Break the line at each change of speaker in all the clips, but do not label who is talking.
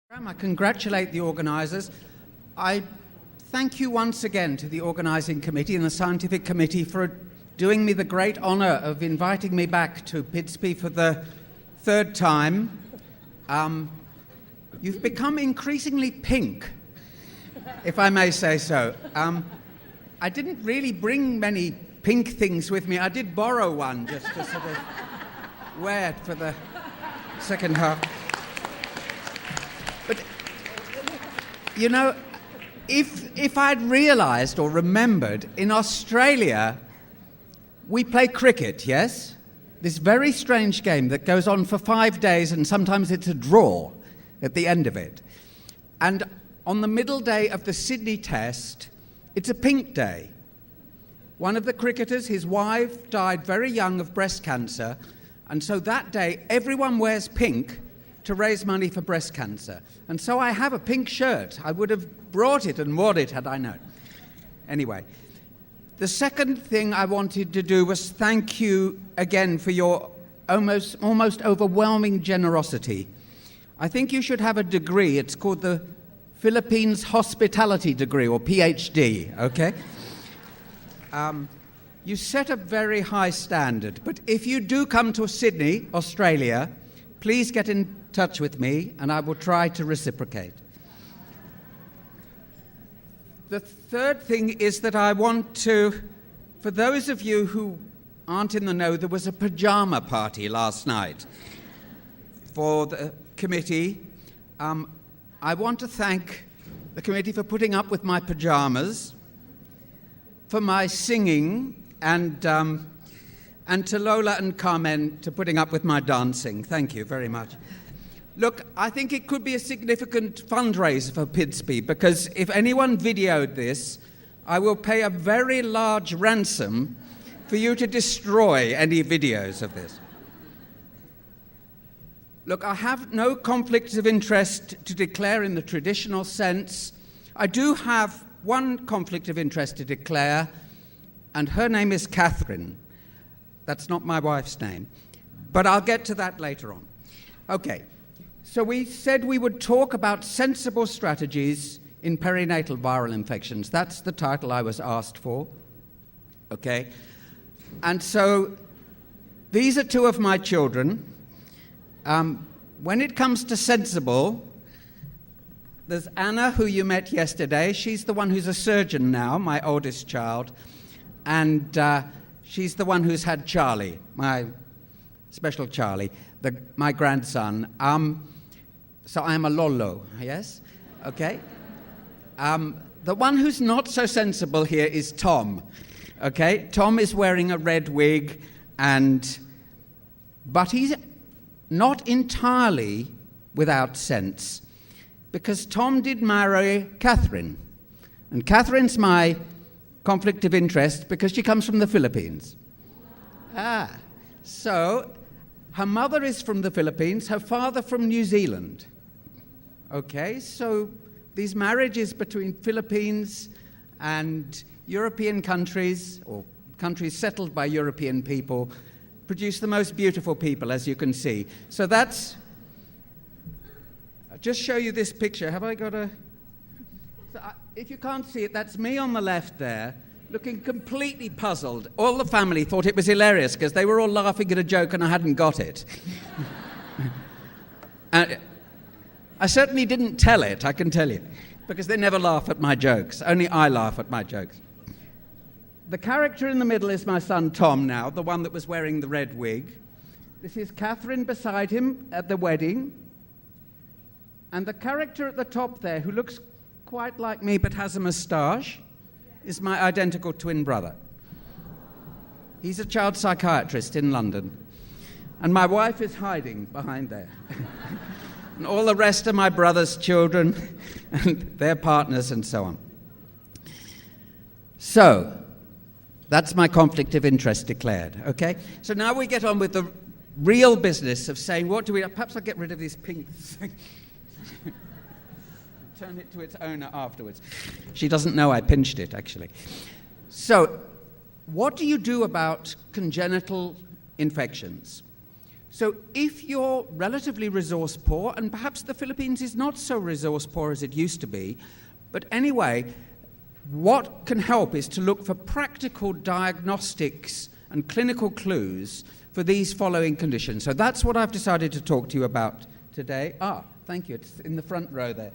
I congratulate the organisers. I thank you once again to the organising committee and the scientific committee for doing me the great honour of inviting me back to PIDSP for the third time. You've become increasingly pink, if I may say so. I didn't really bring many pink things with me. I did borrow one just to sort of wear it for the second half. But, you know, if I'd realised or remembered, in Australia, we play cricket, yes? This very strange game that goes on for 5 days and sometimes it's a draw at the end of it. And on the middle day of the Sydney Test, it's a pink day. One of the cricketers, his wife, died very young of breast cancer, and so that day everyone wears pink to raise money for breast cancer. And so I have a pink shirt. I would have brought it and worn it had I known. Anyway, the second thing I wanted to do was thank you again for your almost overwhelming generosity. I think you should have a degree. It's called the Philippines Hospitality degree, or PhD, okay? You set a very high standard, but if you do come to Sydney, Australia, please get in touch with me and I will try to reciprocate. The third thing is that I want to, for those of you who aren't in the know, there was a pajama party last night for the committee. I want to thank the committee for putting up with my pajamas, for my singing, and to Lola and Carmen to putting up with my dancing. Thank you very much. Look, I think it could be a significant fundraiser for PIDSP, because if anyone videoed this, I will pay a very large ransom for you to destroy any videos of this. Look, I have no conflicts of interest to declare in the traditional sense. I do have one conflict of interest to declare, and her name is Catherine. That's not my wife's name, but I'll get to that later on. Okay, so we said we would talk about sensible strategies in perinatal viral infections. That's the title I was asked for, okay? And so these are two of my children. When it comes to sensible, there's Anna, who you met yesterday. She's the one who's a surgeon now, my oldest child. And she's the one who's had Charlie, my special Charlie, my grandson. So I'm a lolo, yes? Okay. The one who's not so sensible here is Tom, okay? Tom is wearing a red wig, but he's not entirely without sense, because Tom did marry Catherine, and Catherine's my conflict of interest because she comes from the Philippines. So her mother is from the Philippines, her father from New Zealand. Okay, so these marriages between Philippines and European countries, or countries settled by European people, produce the most beautiful people, as you can see. So that's, I'll just show you this picture. Have I got a, if you can't see it, that's me on the left there, looking completely puzzled. All the family thought it was hilarious because they were all laughing at a joke and I hadn't got it. I certainly didn't tell it, I can tell you, because they never laugh at my jokes. Only I laugh at my jokes. The character in the middle is my son Tom now, the one that was wearing the red wig. This is Catherine beside him at the wedding. And the character at the top there, who looks quite like me but has a moustache, is my identical twin brother. He's a child psychiatrist in London. And my wife is hiding behind there. And all the rest are my brother's children and their partners and so on. So, that's my conflict of interest declared, okay? So now we get on with the real business of saying, what do we, perhaps I'll get rid of this pink thing. Turn it to its owner afterwards. She doesn't know I pinched it, actually. So, what do you do about congenital infections? So if you're relatively resource poor, and perhaps the Philippines is not so resource poor as it used to be, but anyway, what can help is to look for practical diagnostics and clinical clues for these following conditions. So that's what I've decided to talk to you about today. Thank you. It's in the front row there.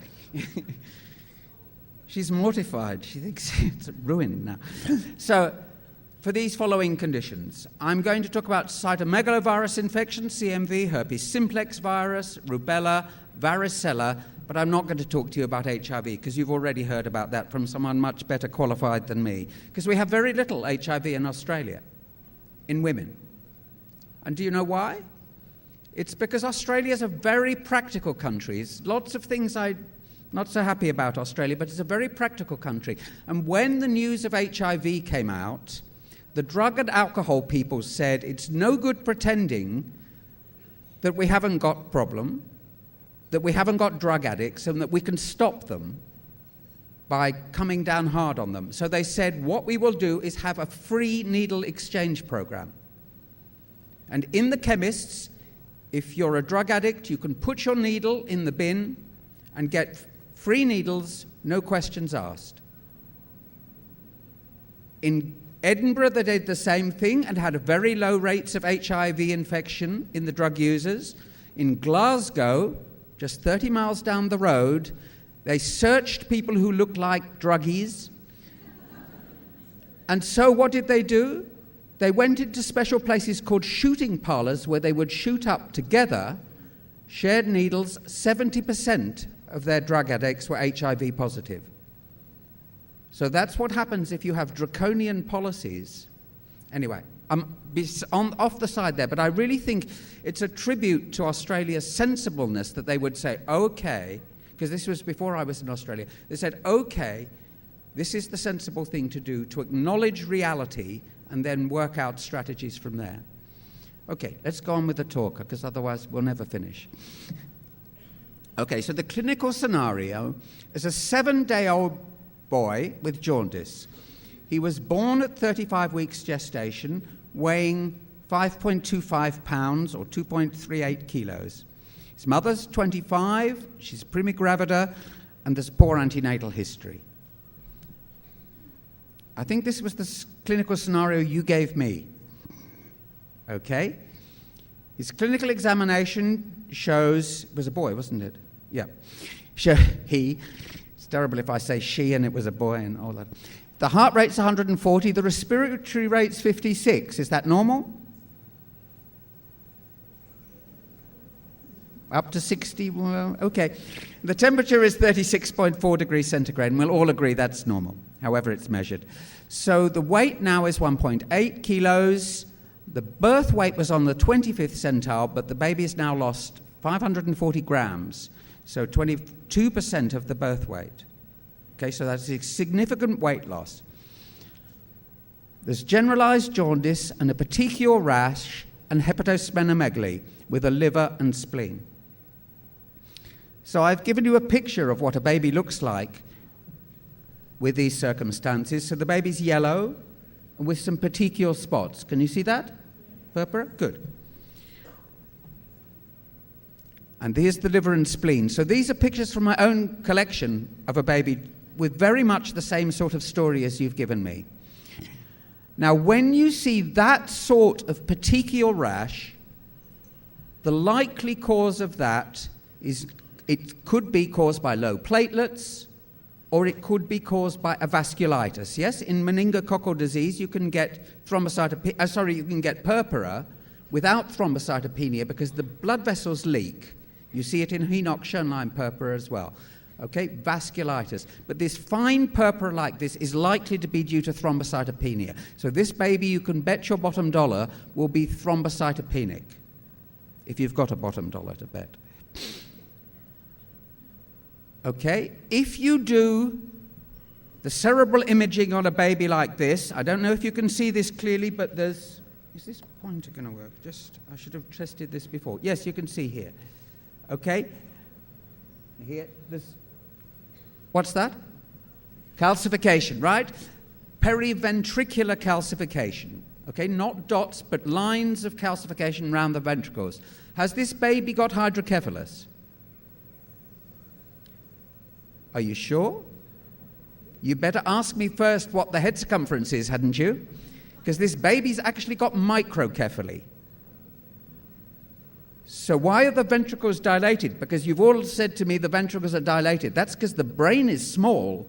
She's mortified. She thinks it's ruined now. So for these following conditions, I'm going to talk about cytomegalovirus infection, CMV, herpes simplex virus, rubella, varicella, but I'm not going to talk to you about HIV because you've already heard about that from someone much better qualified than me, because we have very little HIV in Australia, in women. And do you know why? It's because Australia is a very practical country. Lots of things I'm not so happy about Australia, but it's a very practical country. And when the news of HIV came out, the drug and alcohol people said it's no good pretending that we haven't got problem, that we haven't got drug addicts, and that we can stop them by coming down hard on them. So they said, what we will do is have a free needle exchange program. And in the chemists, if you're a drug addict, you can put your needle in the bin and get free needles, no questions asked. In Edinburgh, they did the same thing and had very low rates of HIV infection in the drug users. In Glasgow, just 30 miles down the road, they searched people who looked like druggies. And so what did they do? They went into special places called shooting parlors where they would shoot up together, shared needles. 70% of their drug addicts were HIV positive. So that's what happens if you have draconian policies. Anyway, I'm off the side there, but I really think it's a tribute to Australia's sensibleness that they would say, okay, because this was before I was in Australia, they said, okay, this is the sensible thing to do, to acknowledge reality and then work out strategies from there. Okay, let's go on with the talk, because otherwise we'll never finish. Okay, so the clinical scenario is a 7-day-old boy with jaundice. He was born at 35 weeks gestation, weighing 5.25 pounds or 2.38 kilos. His mother's 25, she's primigravida, and there's poor antenatal history. I think this was the clinical scenario you gave me. Okay? His clinical examination shows, it was a boy, wasn't it? Yeah. It's terrible if I say she and it was a boy and all that. The heart rate's 140, the respiratory rate's 56. Is that normal? Up to 60, well, okay. The temperature is 36.4 degrees centigrade, and we'll all agree that's normal, however it's measured. So the weight now is 1.8 kilos. The birth weight was on the 25th centile, but the baby has now lost 540 grams, so 22% of the birth weight. Okay, so that's a significant weight loss. There's generalized jaundice and a petechial rash and hepatosplenomegaly with a liver and spleen. So I've given you a picture of what a baby looks like with these circumstances. So the baby's yellow with some petechial spots. Can you see that? Purpura? Good. And here's the liver and spleen. So these are pictures from my own collection of a baby with very much the same sort of story as you've given me. Now, when you see that sort of petechial rash, the likely cause of that is it could be caused by low platelets, or it could be caused by a vasculitis. Yes, in meningococcal disease, you can get you can get purpura without thrombocytopenia because the blood vessels leak. You see it in Henoch-Schönlein purpura as well. Okay, vasculitis. But this fine purpura like this is likely to be due to thrombocytopenia. So this baby, you can bet your bottom dollar, will be thrombocytopenic, if you've got a bottom dollar to bet. Okay, if you do the cerebral imaging on a baby like this, I don't know if you can see this clearly, but is this pointer going to work? I should have tested this before. Yes, you can see here. Okay, here, what's that? Calcification, right? Periventricular calcification. Okay, not dots, but lines of calcification around the ventricles. Has this baby got hydrocephalus? Are you sure? You better ask me first what the head circumference is, hadn't you? Because this baby's actually got microcephaly. So why are the ventricles dilated? Because you've all said to me the ventricles are dilated. That's because the brain is small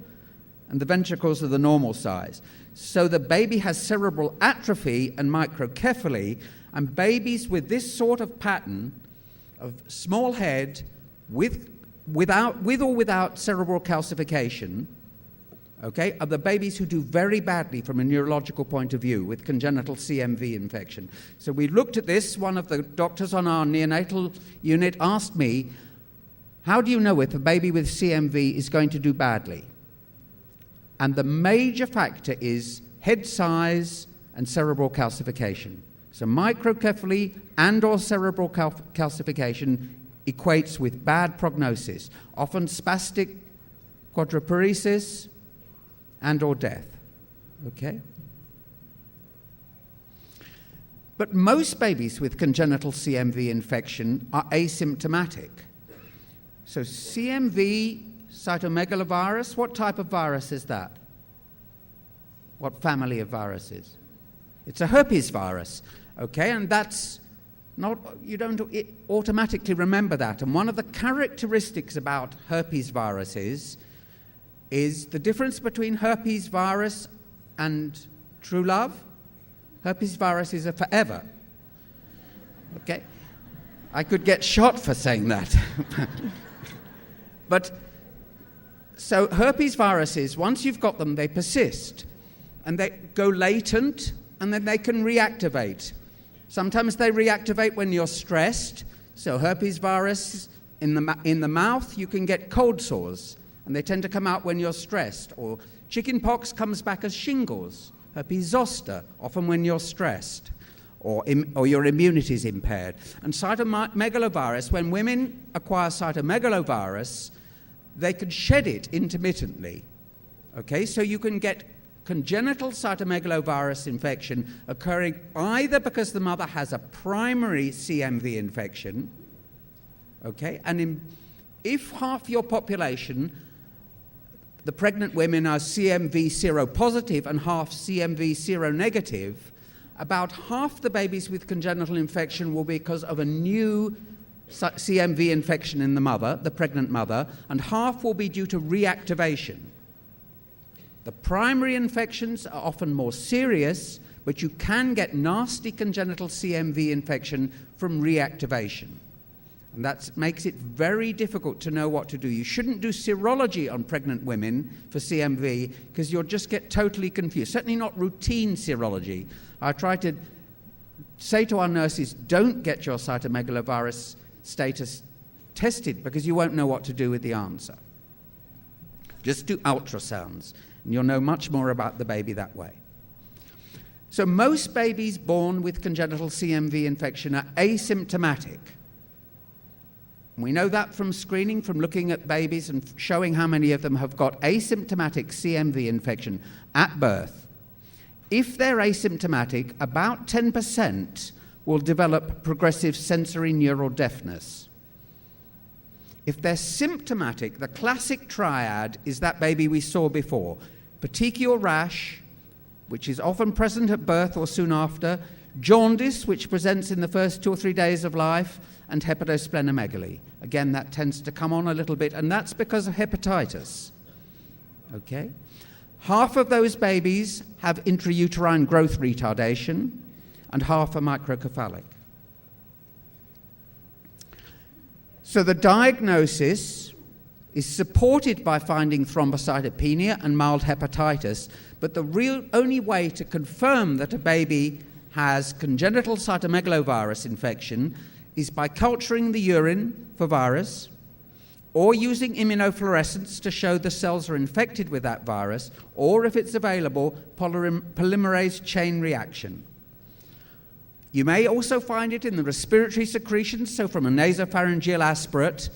and the ventricles are the normal size. So the baby has cerebral atrophy and microcephaly, and babies with this sort of pattern of small head with or without cerebral calcification, okay, are the babies who do very badly from a neurological point of view with congenital CMV infection. So we looked at this. One of the doctors on our neonatal unit asked me, how do you know if a baby with CMV is going to do badly? And the major factor is head size and cerebral calcification. So microcephaly and or cerebral calcification equates with bad prognosis, often spastic quadriparesis and or death, okay? But most babies with congenital CMV infection are asymptomatic. So CMV, cytomegalovirus, what type of virus is that? What family of viruses? It's a herpes virus, okay? And that's not, you don't automatically remember that. And one of the characteristics about herpes viruses is the difference between herpes virus and true love. Herpes viruses are forever. Okay? I could get shot for saying that. But, so herpes viruses, once you've got them, they persist. And they go latent, and then they can reactivate. Sometimes they reactivate when you're stressed. So herpes virus, in the mouth, you can get cold sores. And they tend to come out when you're stressed. Or chickenpox comes back as shingles, herpes zoster, often when you're stressed, or your immunity is impaired. And cytomegalovirus, when women acquire cytomegalovirus, they can shed it intermittently. Okay, so you can get congenital cytomegalovirus infection occurring either because the mother has a primary CMV infection, okay, and if half your population, the pregnant women, are CMV seropositive and half CMV seronegative, about half the babies with congenital infection will be because of a new CMV infection in the mother, the pregnant mother, and half will be due to reactivation. The primary infections are often more serious, but you can get nasty congenital CMV infection from reactivation. And that makes it very difficult to know what to do. You shouldn't do serology on pregnant women for CMV because you'll just get totally confused. Certainly not routine serology. I try to say to our nurses, don't get your cytomegalovirus status tested because you won't know what to do with the answer. Just do ultrasounds, and you'll know much more about the baby that way. So most babies born with congenital CMV infection are asymptomatic. We know that from screening, from looking at babies and showing how many of them have got asymptomatic CMV infection at birth. If they're asymptomatic, about 10% will develop progressive sensory neural deafness. If they're symptomatic, the classic triad is that baby we saw before. Petechial rash, which is often present at birth or soon after, jaundice, which presents in the first 2 or 3 days of life, and hepatosplenomegaly. Again, that tends to come on a little bit, and that's because of hepatitis. Okay? Half of those babies have intrauterine growth retardation, and half are microcephalic. So the diagnosis is supported by finding thrombocytopenia and mild hepatitis, but the only way to confirm that a baby has congenital cytomegalovirus infection is by culturing the urine for virus or using immunofluorescence to show the cells are infected with that virus, or if it's available, polymerase chain reaction. You may also find it in the respiratory secretions, so from a nasopharyngeal aspirate.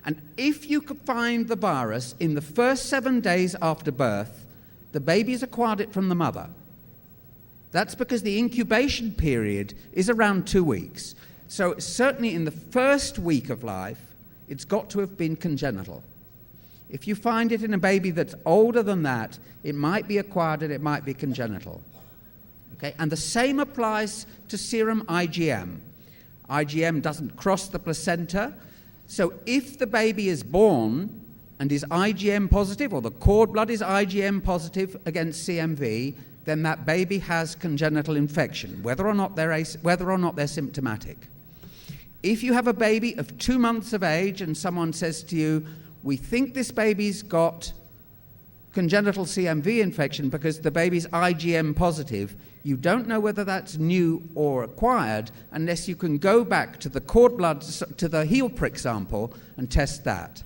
And if you could find the virus in the first 7 days after birth, the baby's acquired it from the mother. That's because the incubation period is around 2 weeks. So certainly in the first week of life, it's got to have been congenital. If you find it in a baby that's older than that, it might be acquired and it might be congenital. Okay? And the same applies to serum IgM. IgM doesn't cross the placenta. So if the baby is born and is IgM positive, or the cord blood is IgM positive against CMV, then that baby has congenital infection, whether or not they're symptomatic. If you have a baby of 2 months of age and someone says to you, we think this baby's got congenital CMV infection because the baby's IgM positive, you don't know whether that's new or acquired unless you can go back to the cord blood, to the heel prick sample and test that.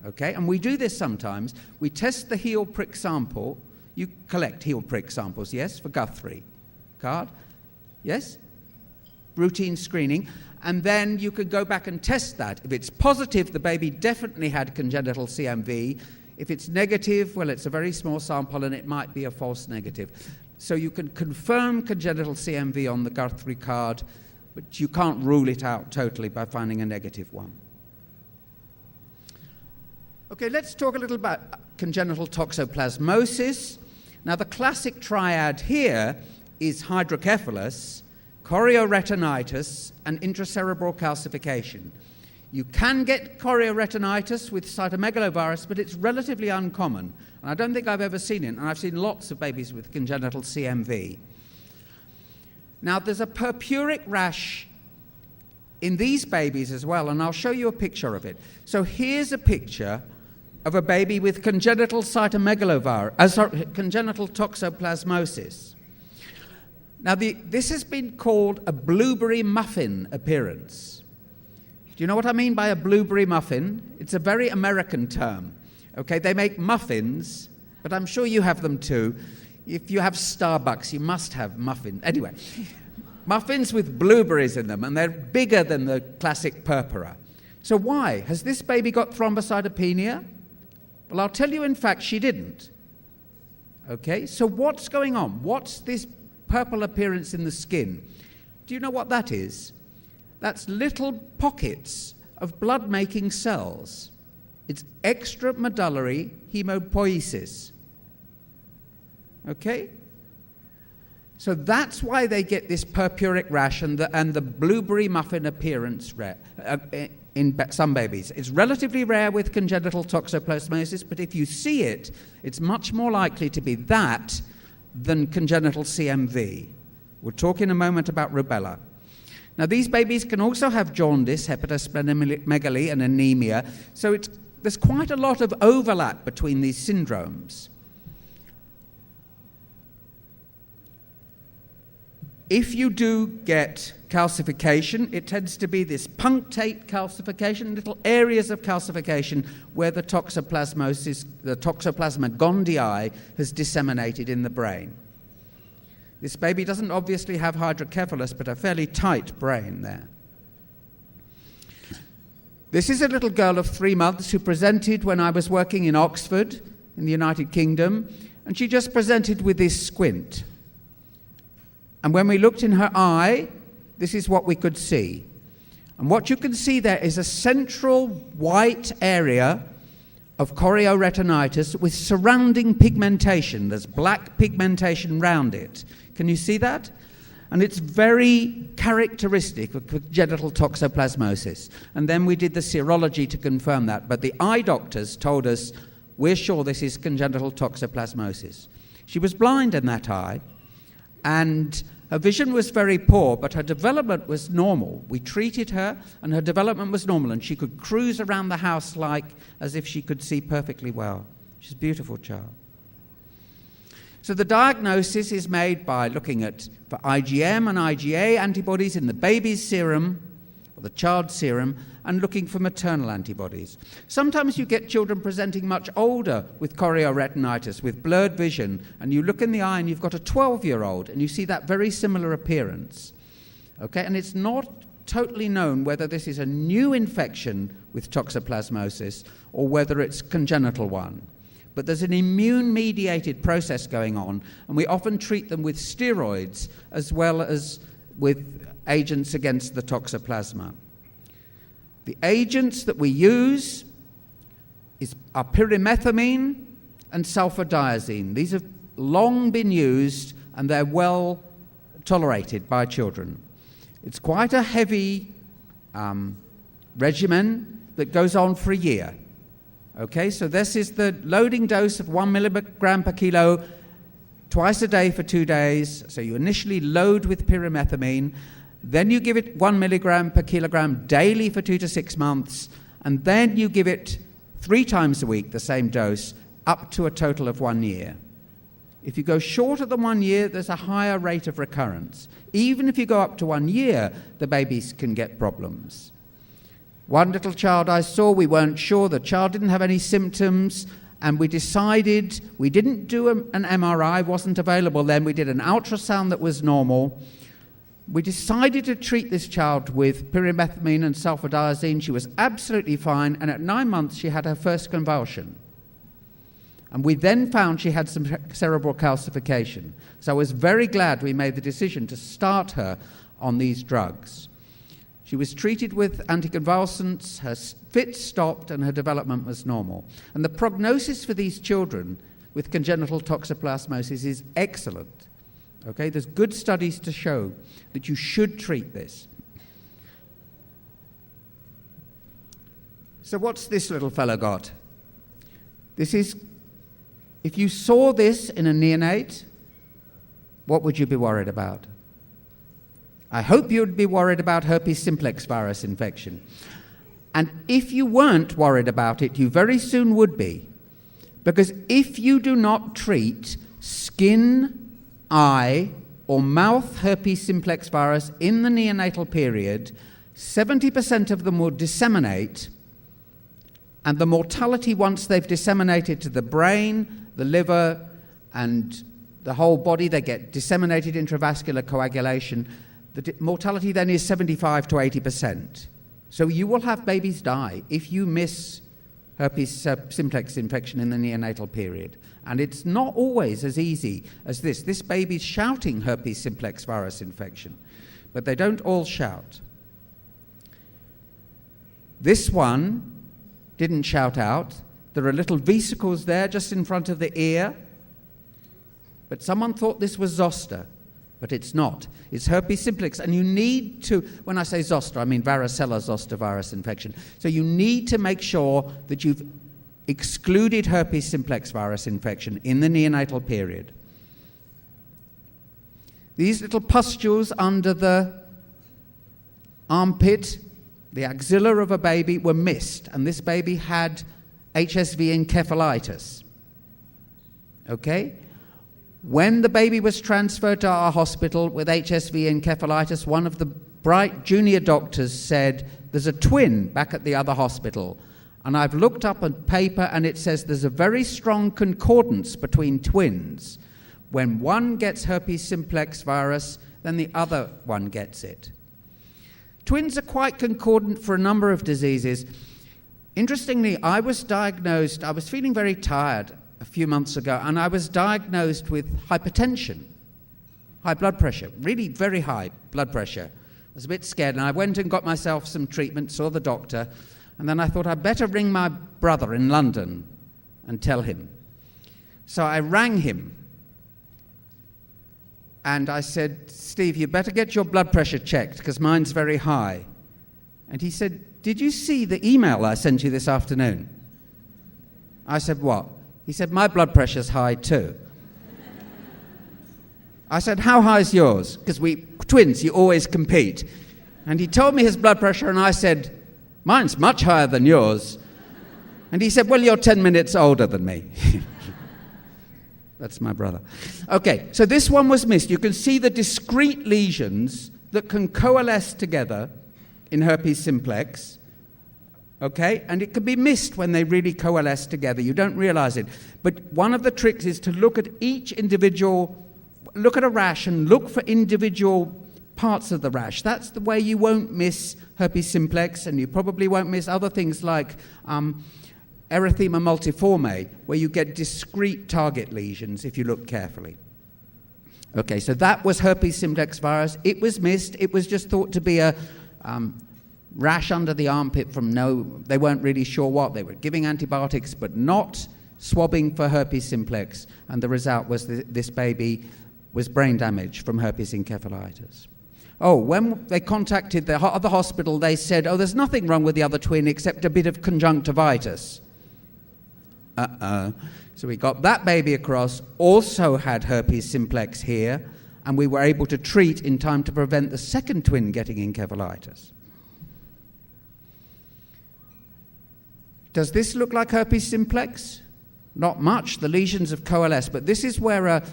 Okay? And we do this sometimes. We test the heel prick sample. You collect heel prick samples, yes, for Guthrie card, yes? Routine screening. And then you could go back and test that. If it's positive, the baby definitely had congenital CMV. If it's negative, well, it's a very small sample and it might be a false negative. So you can confirm congenital CMV on the Guthrie card, but you can't rule it out totally by finding a negative one. Okay, let's talk a little about congenital toxoplasmosis. Now, the classic triad here is hydrocephalus, chorioretinitis, and intracerebral calcification. You can get chorioretinitis with cytomegalovirus, but it's relatively uncommon. And I don't think I've ever seen it, and I've seen lots of babies with congenital CMV. Now, there's a purpuric rash in these babies as well, and I'll show you a picture of it. So here's a picture of a baby with congenital congenital toxoplasmosis. Now, this has been called a blueberry muffin appearance. Do you know what I mean by a blueberry muffin? It's a very American term. Okay, they make muffins, but I'm sure you have them too. If you have Starbucks, you must have muffins. Anyway, muffins with blueberries in them, and they're bigger than the classic purpura. So why? Has this baby got thrombocytopenia? Well, I'll tell you, in fact, she didn't. Okay, so what's going on? What's this purple appearance in the skin? Do you know what that is? That's little pockets of blood-making cells. It's extramedullary hematopoiesis. Okay? So that's why they get this purpuric rash and the blueberry muffin appearance in some babies. It's relatively rare with congenital toxoplasmosis, but if you see it, it's much more likely to be that than congenital CMV. We'll talk in a moment about rubella. Now, these babies can also have jaundice, hepatosplenomegaly, and anemia, so there's quite a lot of overlap between these syndromes. If you do get calcification, it tends to be this punctate calcification, little areas of calcification where the toxoplasmosis, the Toxoplasma gondii, has disseminated in the brain. This baby doesn't obviously have hydrocephalus, but a fairly tight brain there. This is a little girl of 3 months who presented when I was working in Oxford, in the United Kingdom, and she just presented with this squint. And when we looked in her eye, this is what we could see. And what you can see there is a central white area of chorioretinitis with surrounding pigmentation. There's black pigmentation round it. Can you see that? And it's very characteristic of congenital toxoplasmosis. And then we did the serology to confirm that. But the eye doctors told us, we're sure this is congenital toxoplasmosis. She was blind in that eye, and her vision was very poor, but her development was normal. We treated her, and her development was normal, and she could cruise around the house as if she could see perfectly well. She's a beautiful child. So the diagnosis is made by looking for IgM and IgA antibodies in the baby's serum, or the child's serum, and looking for maternal antibodies. Sometimes you get children presenting much older with chorioretinitis, with blurred vision, and you look in the eye and you've got a 12-year-old, and you see that very similar appearance. Okay, and it's not totally known whether this is a new infection with toxoplasmosis or whether it's a congenital one. but there's an immune-mediated process going on, and we often treat them with steroids as well as with agents against the toxoplasma. The agents that we use are pyrimethamine and sulfadiazine. These have long been used, and they're well tolerated by children. It's quite a heavy regimen that goes on for a year. Okay, so this is the loading dose of 1 milligram per kilo twice a day for 2 days. So you initially load with pyrimethamine, then you give it 1 milligram per kilogram daily for 2 to 6 months, and then you give it 3 times a week, the same dose, up to a total of 1 year. If you go shorter than 1 year, there's a higher rate of recurrence. Even if you go up to 1 year, the babies can get problems. One little child I saw, we weren't sure, the child didn't have any symptoms, and we decided, we didn't do an MRI, wasn't available then, we did an ultrasound that was normal. We decided to treat this child with pyrimethamine and sulfadiazine. She was absolutely fine, and at 9 months she had her first convulsion. And we then found she had some cerebral calcification. So I was very glad we made the decision to start her on these drugs. She was treated with anticonvulsants, her fits stopped, and her development was normal. And the prognosis for these children with congenital toxoplasmosis is excellent. Okay, there's good studies to show that you should treat this. So what's this little fellow got? This is, if you saw this in a neonate, what would you be worried about? I hope you'd be worried about herpes simplex virus infection. And if you weren't worried about it, you very soon would be. Because if you do not treat skin, eye, or mouth herpes simplex virus in the neonatal period, 70% of them will disseminate, and the mortality once they've disseminated to the brain, the liver, and the whole body, they get disseminated intravascular coagulation. The mortality then is 75 to 80%. So you will have babies die if you miss herpes simplex infection in the neonatal period. And it's not always as easy as this. This baby's shouting herpes simplex virus infection, but they don't all shout. This one didn't shout out. There are little vesicles there just in front of the ear, but someone thought this was zoster, but it's not. It's herpes simplex, and you need to, when I say zoster, I mean varicella zoster virus infection. So you need to make sure that you've excluded herpes simplex virus infection in the neonatal period. These little pustules under the armpit, the axilla of a baby, were missed, and this baby had HSV encephalitis. Okay? When the baby was transferred to our hospital with HSV encephalitis, one of the bright junior doctors said, "There's a twin back at the other hospital." And I've looked up a paper and it says there's a very strong concordance between twins. When one gets herpes simplex virus, then the other one gets it. Twins are quite concordant for a number of diseases. Interestingly, I was feeling very tired a few months ago, and I was diagnosed with hypertension, high blood pressure, really very high blood pressure. I was a bit scared, and I went and got myself some treatment, saw the doctor, and then I thought I'd better ring my brother in London and tell him. So I rang him, and I said, "Steve, you better get your blood pressure checked, because mine's very high." And he said, "Did you see the email I sent you this afternoon?" I said, "What?" He said, "My blood pressure's high too." I said, "How high is yours?" Because we twins, you always compete. And he told me his blood pressure, and I said, "Mine's much higher than yours." And he said, "Well, you're 10 minutes older than me." That's my brother. Okay, so this one was missed. You can see the discrete lesions that can coalesce together in herpes simplex. Okay, and it can be missed when they really coalesce together. You don't realize it. But one of the tricks is to look at each individual, look at a rash and look for individual parts of the rash. That's the way you won't miss herpes simplex, and you probably won't miss other things like erythema multiforme, where you get discrete target lesions if you look carefully. Okay, so that was herpes simplex virus. It was missed. It was just thought to be a rash under the armpit from they weren't really sure what. They were giving antibiotics but not swabbing for herpes simplex, and the result was this baby was brain damage from herpes encephalitis. Oh, when they contacted the other hospital, they said, oh, there's nothing wrong with the other twin except a bit of conjunctivitis. So we got that baby across, also had herpes simplex here, and we were able to treat in time to prevent the second twin getting encephalitis. Does this look like herpes simplex? Not much. The lesions have coalesced, but this is where a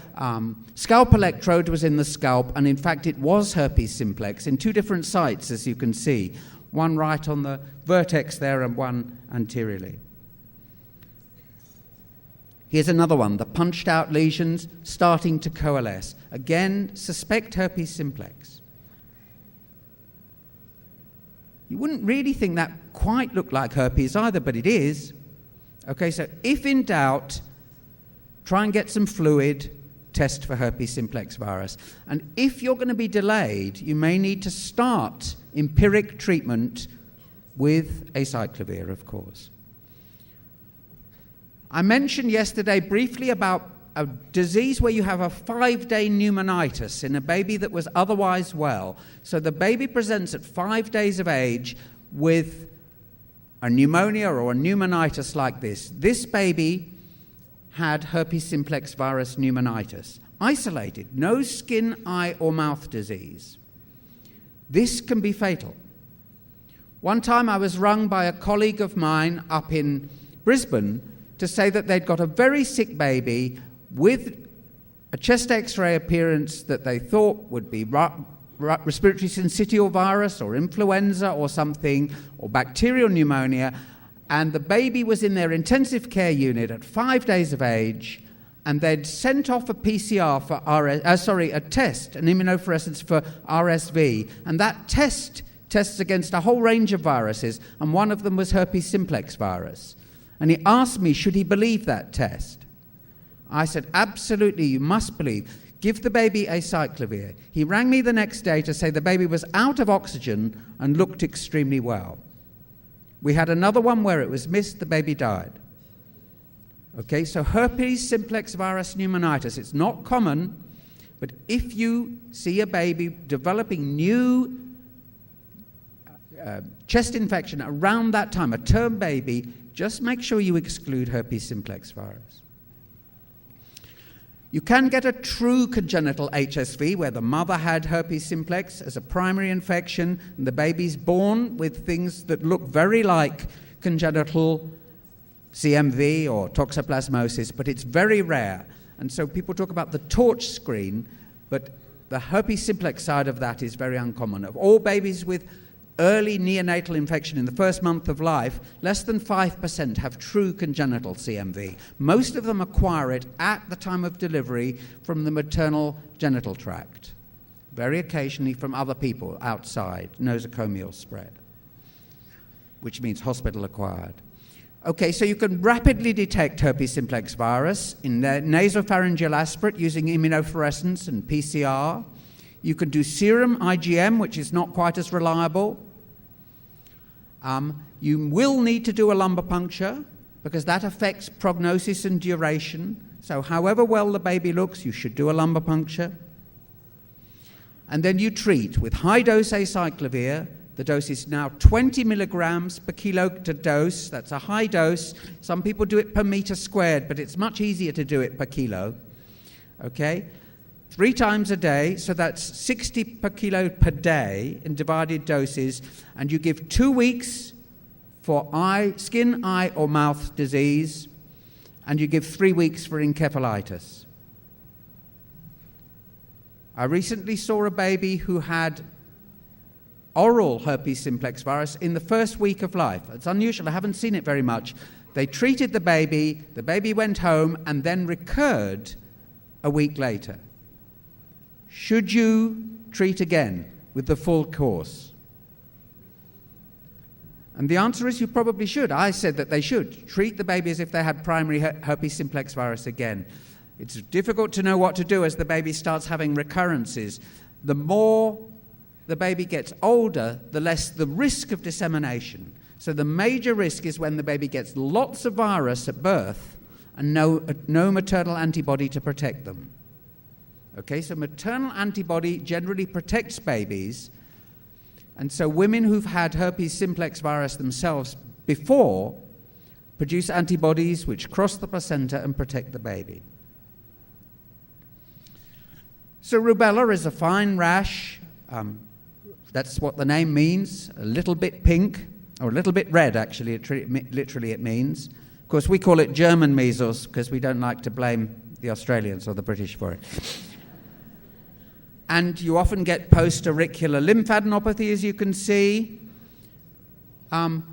scalp electrode was in the scalp, and in fact it was herpes simplex in two different sites, as you can see. One right on the vertex there and one anteriorly. Here's another one, the punched out lesions starting to coalesce. Again, suspect herpes simplex. You wouldn't really think that quite looked like herpes either, but it is. Okay, so if in doubt, try and get some fluid, test for herpes simplex virus. And if you're going to be delayed, you may need to start empiric treatment with acyclovir, of course. I mentioned yesterday briefly about a disease where you have a 5-day pneumonitis in a baby that was otherwise well. So the baby presents at 5 days of age with a pneumonia or a pneumonitis like this. This baby had herpes simplex virus pneumonitis, isolated, no skin, eye, or mouth disease. This can be fatal. One time I was rung by a colleague of mine up in Brisbane to say that they'd got a very sick baby with a chest X-ray appearance that they thought would be respiratory syncytial virus or influenza or something, or bacterial pneumonia, and the baby was in their intensive care unit at 5 days of age, and they'd sent off a PCR for a test, an immunofluorescence for RSV, and that tests against a whole range of viruses, and one of them was herpes simplex virus. And he asked me, should he believe that test? I said, absolutely, you must believe. Give the baby acyclovir. He rang me the next day to say the baby was out of oxygen and looked extremely well. We had another one where it was missed, the baby died. Okay, so herpes simplex virus pneumonitis, it's not common, but if you see a baby developing new chest infection around that time, a term baby, just make sure you exclude herpes simplex virus. You can get a true congenital HSV where the mother had herpes simplex as a primary infection and the baby's born with things that look very like congenital CMV or toxoplasmosis, but it's very rare. And so people talk about the torch screen, but the herpes simplex side of that is very uncommon. Of all babies with early neonatal infection in the first month of life, less than 5% have true congenital CMV. Most of them acquire it at the time of delivery from the maternal genital tract, very occasionally from other people outside, nosocomial spread, which means hospital acquired. Okay, so you can rapidly detect herpes simplex virus in the nasopharyngeal aspirate using immunofluorescence and PCR. You can do serum IgM, which is not quite as reliable. You will need to do a lumbar puncture because that affects prognosis and duration. So however well the baby looks, you should do a lumbar puncture. And then you treat with high-dose acyclovir. The dose is now 20 milligrams per kilo to dose. That's a high dose. Some people do it per meter squared, but it's much easier to do it per kilo. Okay? 3 times a day, so that's 60 per kilo per day in divided doses, and you give 2 weeks for skin, eye, or mouth disease, and you give 3 weeks for encephalitis. I recently saw a baby who had oral herpes simplex virus in the first week of life. It's unusual, I haven't seen it very much. They treated the baby went home, and then recurred a week later. Should you treat again with the full course? And the answer is you probably should. I said that they should. Treat the baby as if they had primary herpes simplex virus again. It's difficult to know what to do as the baby starts having recurrences. The more the baby gets older, the less the risk of dissemination. So the major risk is when the baby gets lots of virus at birth and no maternal antibody to protect them. Okay, so maternal antibody generally protects babies, and so women who've had herpes simplex virus themselves before produce antibodies which cross the placenta and protect the baby. So rubella is a fine rash. That's what the name means, a little bit pink, or a little bit red, actually, literally it means. Of course, we call it German measles because we don't like to blame the Australians or the British for it. And you often get post-auricular lymphadenopathy, as you can see. Rubella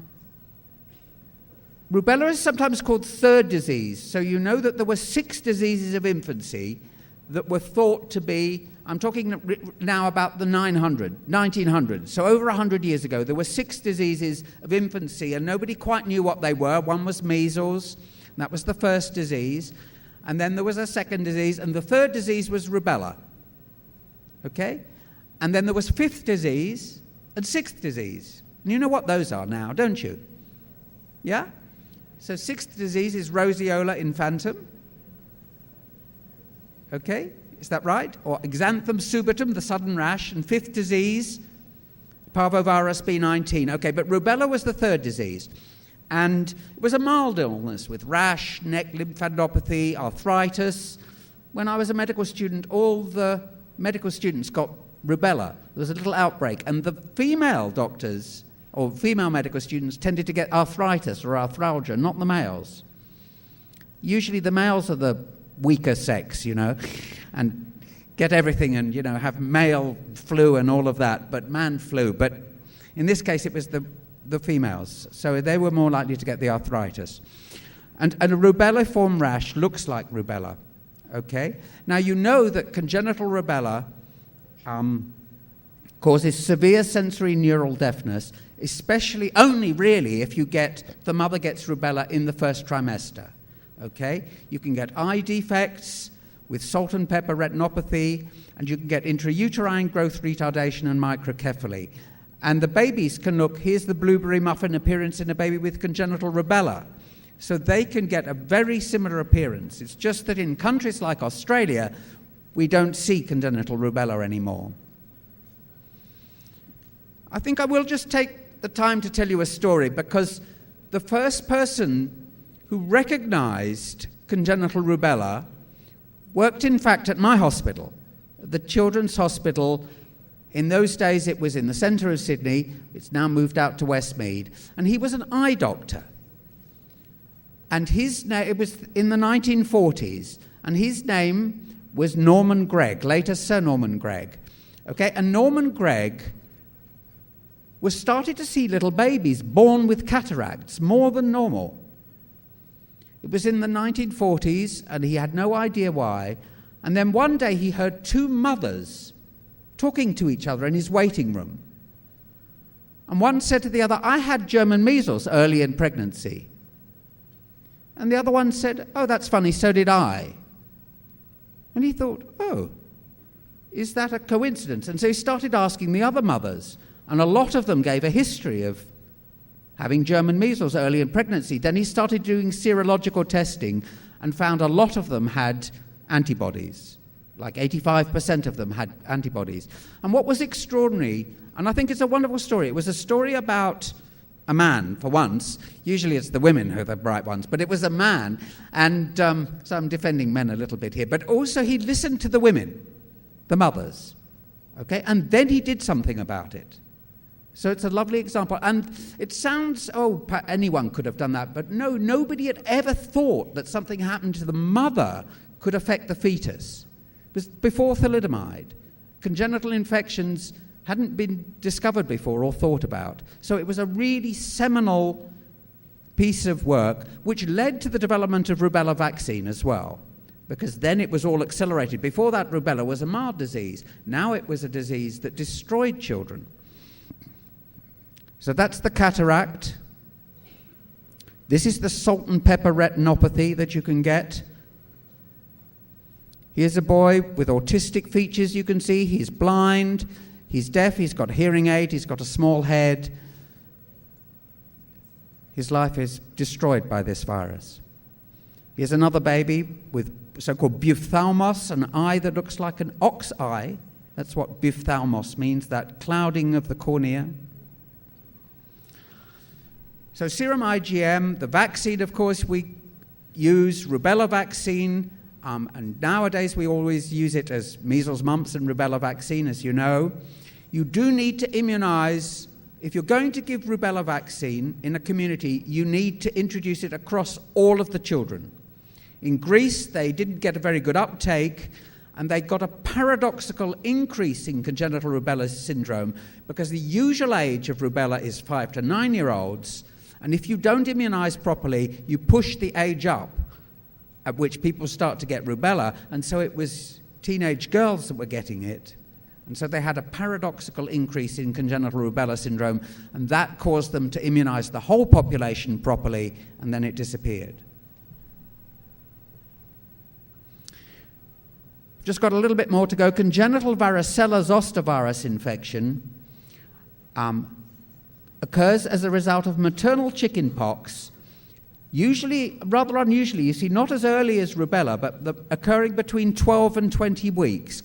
is sometimes called third disease. So you know that there were 6 diseases of infancy that were thought to be, I'm talking now about the 1900s. So over 100 years ago, there were 6 diseases of infancy, and nobody quite knew what they were. One was measles, and that was the first disease. And then there was a second disease, and the third disease was rubella. Okay? And then there was 5th disease and 6th disease. And you know what those are now, don't you? Yeah? So 6th disease is roseola infantum. Okay? Is that right? Or exanthum subitum, the sudden rash. And 5th disease, parvovirus B19. Okay, but rubella was the 3rd disease. And it was a mild illness with rash, neck lymphadenopathy, arthritis. When I was a medical student, all the medical students got rubella. There was a little outbreak, and the female doctors or female medical students tended to get arthritis or arthralgia, not the males. Usually the males are the weaker sex, and get everything and, have male flu and all of that, but man flu. But in this case, it was the females, so they were more likely to get the arthritis. And a rubella-form rash looks like rubella. Okay? Now, you know that congenital rubella causes severe sensory neural deafness, especially only really if the mother gets rubella in the first trimester. Okay? You can get eye defects with salt and pepper retinopathy, and you can get intrauterine growth retardation and microcephaly. And the babies can look, here's the blueberry muffin appearance in a baby with congenital rubella. So they can get a very similar appearance. It's just that in countries like Australia, we don't see congenital rubella anymore. I think I will just take the time to tell you a story, because the first person who recognized congenital rubella worked, in fact, at my hospital, the Children's Hospital. In those days, it was in the centre of Sydney. It's now moved out to Westmead. And he was an eye doctor. And it was in the 1940s, and his name was Norman Gregg, later Sir Norman Gregg. Okay, and Norman Gregg was started to see little babies born with cataracts, more than normal. It was in the 1940s, and he had no idea why. And then one day he heard 2 mothers talking to each other in his waiting room. And one said to the other, "I had German measles early in pregnancy." And the other one said, "Oh, that's funny, so did I." And he thought, oh, is that a coincidence? And so he started asking the other mothers, and a lot of them gave a history of having German measles early in pregnancy. Then he started doing serological testing and found a lot of them had antibodies. Like 85% of them had antibodies. And what was extraordinary, and I think it's a wonderful story, it was a story about a man, for once. Usually it's the women who are the bright ones, but it was a man. And so I'm defending men a little bit here. But also he listened to the women, the mothers, okay? And then he did something about it. So it's a lovely example. And it sounds, anyone could have done that. But no, nobody had ever thought that something happened to the mother could affect the fetus. It was before thalidomide. Congenital infections hadn't been discovered before or thought about. So it was a really seminal piece of work which led to the development of rubella vaccine as well, because then it was all accelerated. Before that, rubella was a mild disease. Now it was a disease that destroyed children. So that's the cataract. This is the salt and pepper retinopathy that you can get. Here's a boy with autistic features, you can see. He's blind, he's deaf, he's got a hearing aid, he's got a small head. His life is destroyed by this virus. Here's another baby with so-called buphthalmos, an eye that looks like an ox eye. That's what buphthalmos means, that clouding of the cornea. So serum IgM, the vaccine, of course, we use rubella vaccine, and nowadays we always use it as measles, mumps, and rubella vaccine, as you know. You do need to immunize. If you're going to give rubella vaccine in a community, you need to introduce it across all of the children. In Greece, they didn't get a very good uptake, and they got a paradoxical increase in congenital rubella syndrome because the usual age of rubella is 5 to 9-year-olds, and if you don't immunize properly, you push the age up at which people start to get rubella, and so it was teenage girls that were getting it. And so they had a paradoxical increase in congenital rubella syndrome, and that caused them to immunize the whole population properly, and then it disappeared. Just got a little bit more to go. Congenital varicella zoster virus infection occurs as a result of maternal chicken pox, usually, rather unusually, you see, not as early as rubella, but occurring between 12 and 20 weeks.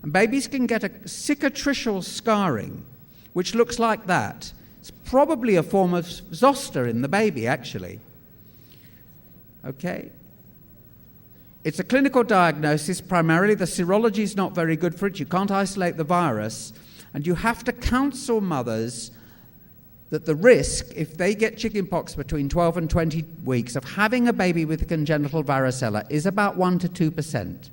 And babies can get a cicatricial scarring, which looks like that. It's probably a form of zoster in the baby, actually. Okay? It's a clinical diagnosis. Primarily, the serology is not very good for it. You can't isolate the virus. And you have to counsel mothers that the risk, if they get chickenpox between 12 and 20 weeks, of having a baby with congenital varicella is about 1 to 2%.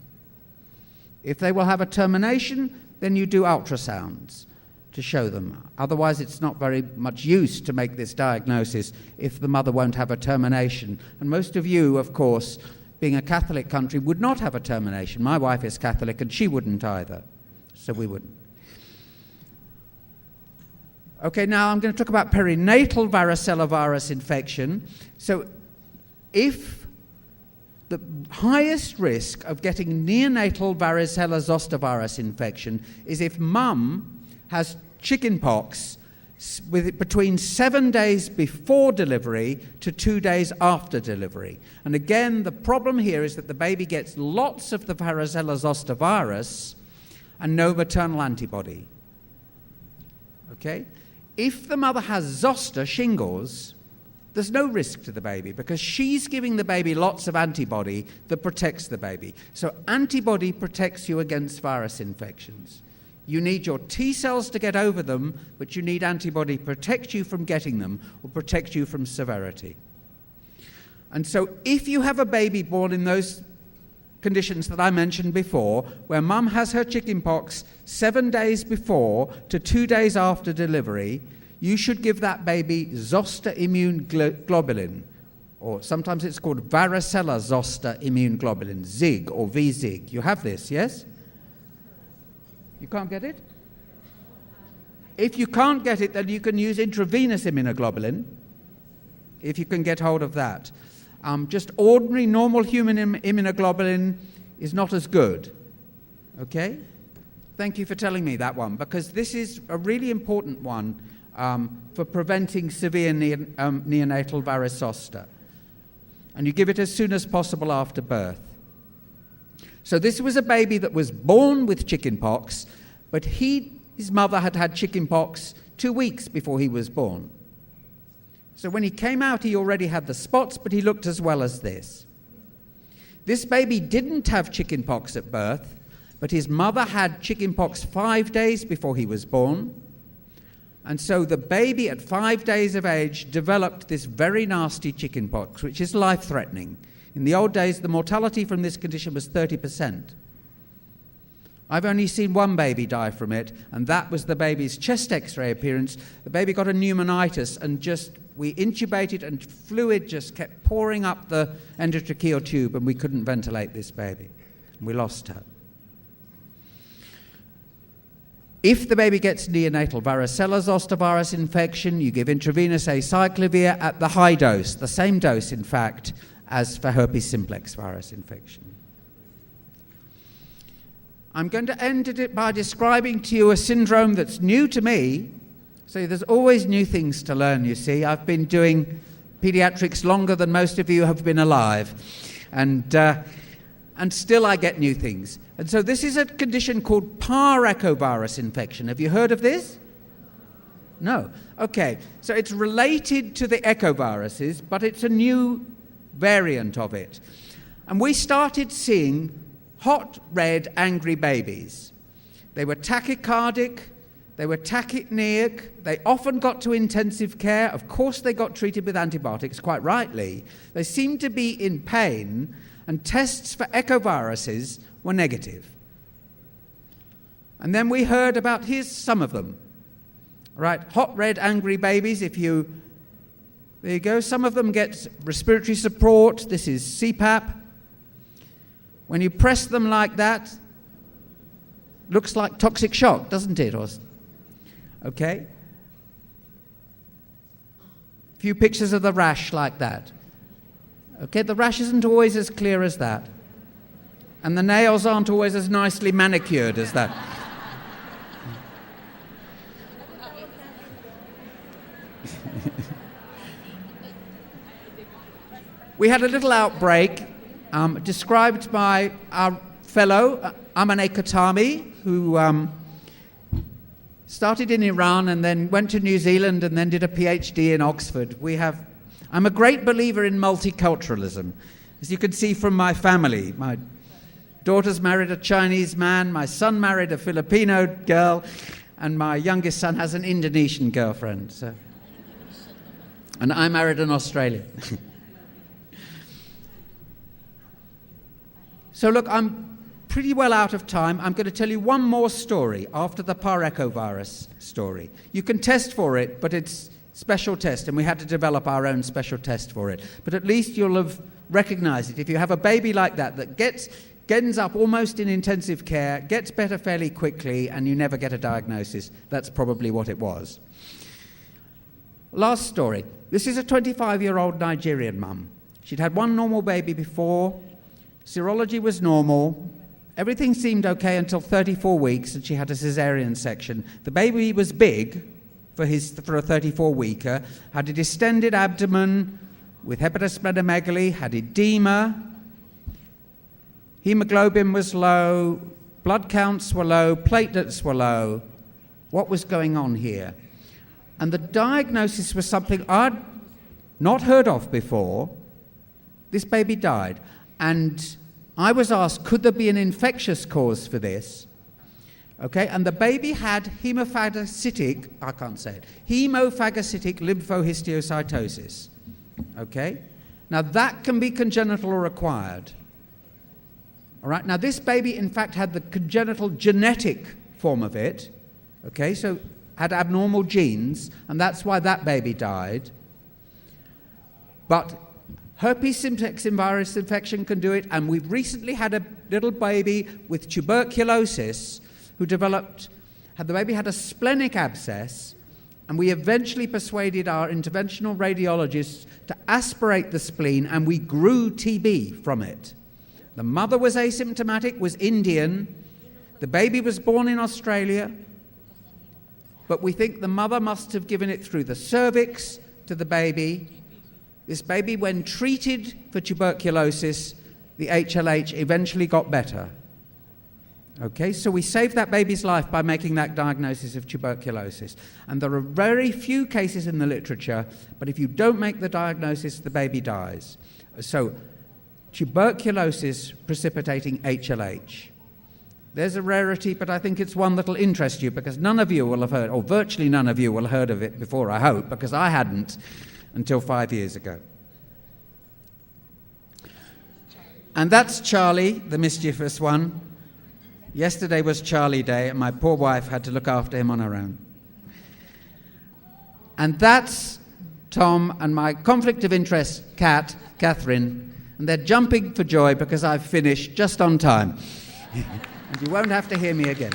If they will have a termination, then you do ultrasounds to show them. Otherwise, it's not very much use to make this diagnosis if the mother won't have a termination. And most of you, of course, being a Catholic country, would not have a termination. My wife is Catholic, and she wouldn't either, so we wouldn't. Okay, now I'm going to talk about perinatal varicella virus infection. So if the highest risk of getting neonatal varicella zoster virus infection is if mum has chickenpox between 7 days before delivery to 2 days after delivery. And again, the problem here is that the baby gets lots of the varicella zoster virus and no maternal antibody. Okay? If the mother has zoster, shingles, there's no risk to the baby because she's giving the baby lots of antibody that protects the baby. So antibody protects you against virus infections. You need your T cells to get over them, but you need antibody to protect you from getting them or protect you from severity. And so if you have a baby born in those conditions that I mentioned before, where mum has her chickenpox 7 days before to 2 days after delivery, you should give that baby zoster immune globulin, or sometimes it's called varicella zoster immune globulin, ZIG or VZIG. You have this, yes? You can't get it? If you can't get it, then you can use intravenous immunoglobulin, if you can get hold of that. Just ordinary, normal human immunoglobulin is not as good. Okay? Thank you for telling me that one, because this is a really important one for preventing severe neonatal varus zoster. And you give it as soon as possible after birth. So this was a baby that was born with chickenpox, but his mother had had chickenpox 2 weeks before he was born. So when he came out, he already had the spots, but he looked as well as this. This baby didn't have chickenpox at birth, but his mother had chickenpox 5 days before he was born. And so the baby at 5 days of age developed this very nasty chickenpox, which is life-threatening. In the old days, the mortality from this condition was 30%. I've only seen one baby die from it, and that was the baby's chest x-ray appearance. The baby got a pneumonitis, and we intubated, and fluid just kept pouring up the endotracheal tube, and we couldn't ventilate this baby. And we lost her. If the baby gets neonatal varicella zoster virus infection, you give intravenous acyclovir at the high dose, the same dose, in fact, as for herpes simplex virus infection. I'm going to end it by describing to you a syndrome that's new to me. So there's always new things to learn, you see. I've been doing pediatrics longer than most of you have been alive. And still I get new things. And so this is a condition called parechovirus infection. Have you heard of this? No. Okay. So it's related to the echoviruses, but it's a new variant of it. And we started seeing hot, red, angry babies. They were tachycardic, they were tachypneic, they often got to intensive care. Of course they got treated with antibiotics, quite rightly. They seemed to be in pain, and tests for echoviruses were negative. And then we heard about, here's some of them. Right, hot, red, angry babies, there you go, some of them get respiratory support, this is CPAP. When you press them like that, looks like toxic shock, doesn't it? Okay. A few pictures of the rash like that. Okay, the rash isn't always as clear as that. And the nails aren't always as nicely manicured as that. We had a little outbreak described by our fellow, Amaneh Khatami, who started in Iran and then went to New Zealand and then did a PhD in Oxford. I'm a great believer in multiculturalism. As you can see from my family, my daughter's married a Chinese man, my son married a Filipino girl, and my youngest son has an Indonesian girlfriend. And I married an Australian. So look, I'm pretty well out of time. I'm going to tell you one more story after the parechovirus story. You can test for it, but it's special test, and we had to develop our own special test for it. But at least you'll have recognized it. If you have a baby like that ends up almost in intensive care, gets better fairly quickly, and you never get a diagnosis, that's probably what it was. Last story. This is a 25-year-old Nigerian mum. She'd had one normal baby before. Serology was normal. Everything seemed okay until 34 weeks, and she had a cesarean section. The baby was big for a 34-weeker, had a distended abdomen with hepatosplenomegaly, had edema, hemoglobin was low, blood counts were low, platelets were low. What was going on here? And the diagnosis was something I'd not heard of before. This baby died. And I was asked, could there be an infectious cause for this? Okay, and the baby had hemophagocytic lymphohistiocytosis. Okay, now that can be congenital or acquired. All right, now this baby in fact had the congenital genetic form of it. Okay, so had abnormal genes, and that's why that baby died. But herpes simplex virus infection can do it, and we've recently had a little baby with tuberculosis who had a splenic abscess, and we eventually persuaded our interventional radiologists to aspirate the spleen, and we grew TB from it. The mother was asymptomatic, was Indian. The baby was born in Australia, but we think the mother must have given it through the cervix to the baby. This baby, when treated for tuberculosis, the HLH eventually got better. Okay, so we saved that baby's life by making that diagnosis of tuberculosis. And there are very few cases in the literature, but if you don't make the diagnosis, the baby dies. So, tuberculosis precipitating HLH. There's a rarity, but I think it's one that'll interest you, because none of you will have heard, or virtually none of you will have heard of it before, I hope, because I hadn't until 5 years ago. And that's Charlie, the mischievous one. Yesterday was Charlie Day, and my poor wife had to look after him on her own. And that's Tom and my conflict of interest cat, Catherine, and they're jumping for joy because I've finished just on time. And you won't have to hear me again.